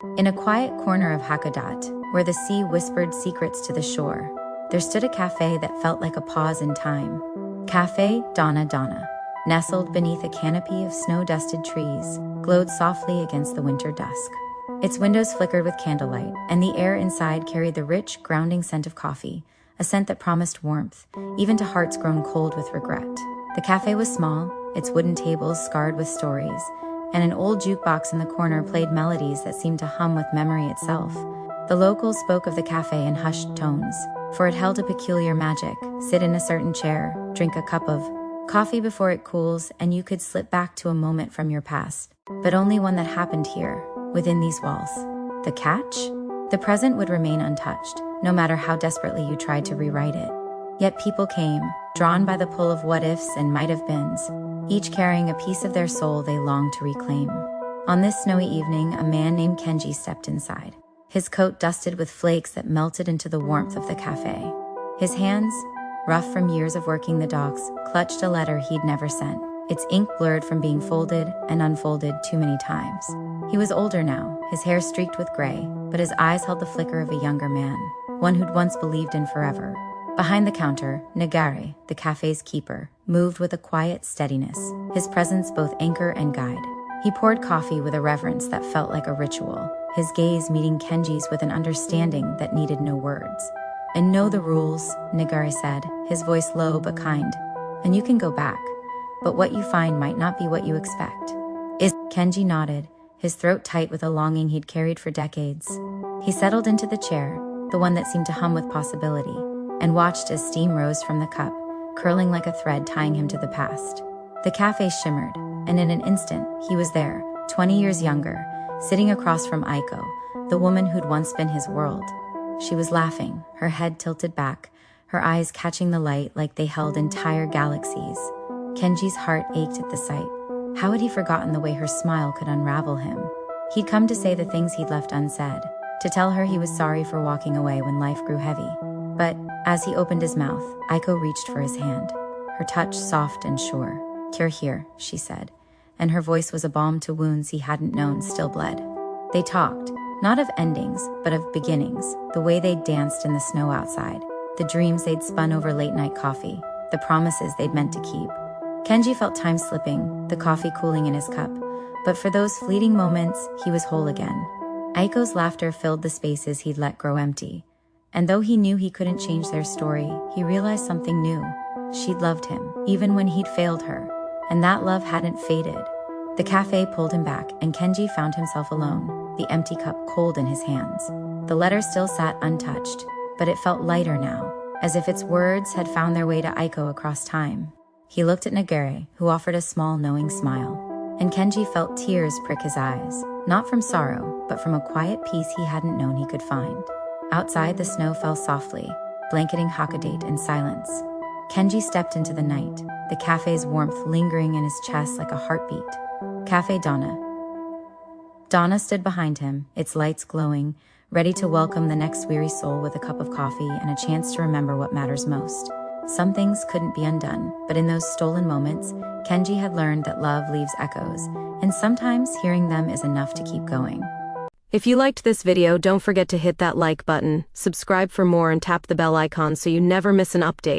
In a quiet corner of Hakodate, where the sea whispered secrets to the shore, there stood a cafe that felt like a pause in time. Café Donna Donna, nestled beneath a canopy of snow-dusted trees, glowed softly against the winter dusk. Its windows flickered with candlelight, and the air inside carried the rich, grounding scent of coffee, a scent that promised warmth, even to hearts grown cold with regret. The cafe was small, its wooden tables scarred with stories, and an old jukebox in the corner played melodies that seemed to hum with memory itself. The locals spoke of the cafe in hushed tones, for it held a peculiar magic. Sit in a certain chair, drink a cup of coffee before it cools, and you could slip back to a moment from your past, but only one that happened here, within these walls. The catch? The present would remain untouched, no matter how desperately you tried to rewrite it. Yet people came, drawn by the pull of what-ifs and might-have-beens, each carrying a piece of their soul they longed to reclaim. On this snowy evening, a man named Kenji stepped inside, his coat dusted with flakes that melted into the warmth of the cafe. His hands, rough from years of working the docks, clutched a letter he'd never sent, its ink blurred from being folded and unfolded too many times. He was older now, his hair streaked with gray, but his eyes held the flicker of a younger man, one who'd once believed in forever. Behind the counter, Nagare, the cafe's keeper, moved with a quiet steadiness, his presence both anchor and guide. He poured coffee with a reverence that felt like a ritual, his gaze meeting Kenji's with an understanding that needed no words. "And know the rules," Nagare said, his voice low but kind. "And you can go back, but what you find might not be what you expect." Kenji nodded, his throat tight with a longing he'd carried for decades. He settled into the chair, the one that seemed to hum with possibility, and watched as steam rose from the cup, curling like a thread tying him to the past. The cafe shimmered, and in an instant, he was there, 20 years younger, sitting across from Aiko, the woman who'd once been his world. She was laughing, her head tilted back, her eyes catching the light like they held entire galaxies. Kenji's heart ached at the sight. How had he forgotten the way her smile could unravel him? He'd come to say the things he'd left unsaid, to tell her he was sorry for walking away when life grew heavy. But, as he opened his mouth, Aiko reached for his hand, her touch soft and sure. "You're here," she said, and her voice was a balm to wounds he hadn't known still bled. They talked, not of endings, but of beginnings, the way they'd danced in the snow outside, the dreams they'd spun over late-night coffee, the promises they'd meant to keep. Kenji felt time slipping, the coffee cooling in his cup, but for those fleeting moments, he was whole again. Aiko's laughter filled the spaces he'd let grow empty. And though he knew he couldn't change their story, he realized something new. She'd loved him, even when he'd failed her, and that love hadn't faded. The cafe pulled him back, and Kenji found himself alone, the empty cup cold in his hands. The letter still sat untouched, but it felt lighter now, as if its words had found their way to Aiko across time. He looked at Nagare, who offered a small, knowing smile, and Kenji felt tears prick his eyes, not from sorrow, but from a quiet peace he hadn't known he could find. Outside, the snow fell softly, blanketing Hakodate in silence. Kenji stepped into the night, the cafe's warmth lingering in his chest like a heartbeat. Café Donna. Donna stood behind him, its lights glowing, ready to welcome the next weary soul with a cup of coffee and a chance to remember what matters most. Some things couldn't be undone, but in those stolen moments, Kenji had learned that love leaves echoes, and sometimes hearing them is enough to keep going. If you liked this video, don't forget to hit that like button, subscribe for more, and tap the bell icon so you never miss an update.